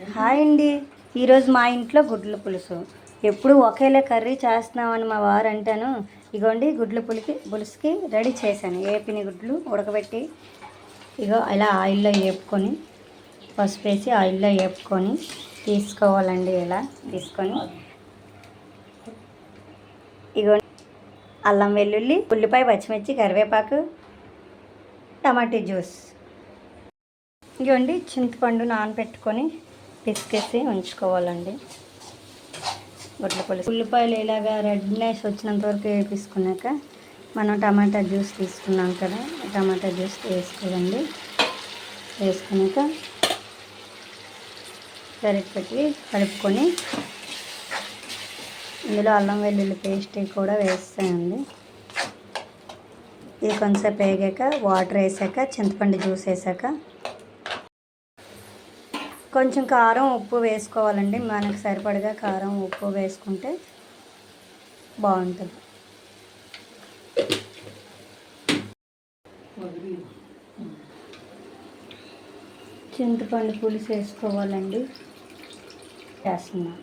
Hi అండి. ఈరోజు మా ఇంట్లో గుడ్ల పులుసు. ఎప్పుడు ఒకేలా కర్రీ చేస్తున్నామని మా వారు అంటాను. ఇగోండి గుడ్ల పులుసుకి రెడీ చేశాను. ఏపిని గుడ్లు ఉడకబెట్టి ఇగో ఇలా ఆయిల్లో వేపుకొని పసుపు వేసి ఆయిల్లో వేపుకొని తీసుకోవాలండి. ఇలా తీసుకొని ఇగో అల్లం వెల్లుల్లి ఉల్లిపాయ పచ్చిమిర్చి కరివేపాకు టమాటా జ్యూస్ ఇగోండి చింతపండు నానబెట్టుకొని పిసికేసి ఉంచుకోవాలండి. గుడ్ల పులుసు ఉల్లిపాయలు ఇలాగా రెడ్నెస్ వచ్చినంత వరకు వేపించుకున్నాక మనం టమాటా జ్యూస్ తీసుకున్నాం కదా, టమాటా జ్యూస్ వేసుకోవాలండి. వేసుకున్నాక పెట్టి కలుపుకొని ఇందులో అల్లం వెల్లుల్లి పేస్ట్ కూడా వేస్తానండి. ఇది కొంచెంసేపు వేగాక వాటర్ వేసాక చింతపండు జ్యూస్ వేసాక కొంచెం కారం ఉప్పు వేసుకోవాలండి. మనకు సరిపడగా కారం ఉప్పు వేసుకుంటే బాగుంటుంది. చింతపండు పులుసు వేసుకోవాలండి. వేస్తున్నా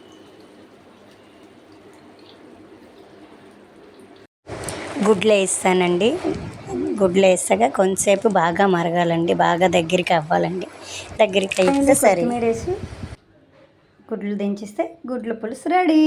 గుడ్లు వేస్తానండి. గుడ్లు వేసాక కొంతసేపు బాగా మరగాలండి, బాగా దగ్గరికి అవ్వాలండి. దగ్గరికి అయితే సరే వేసి గుడ్లు దించిస్తే గుడ్ల పులుసు రెడీ.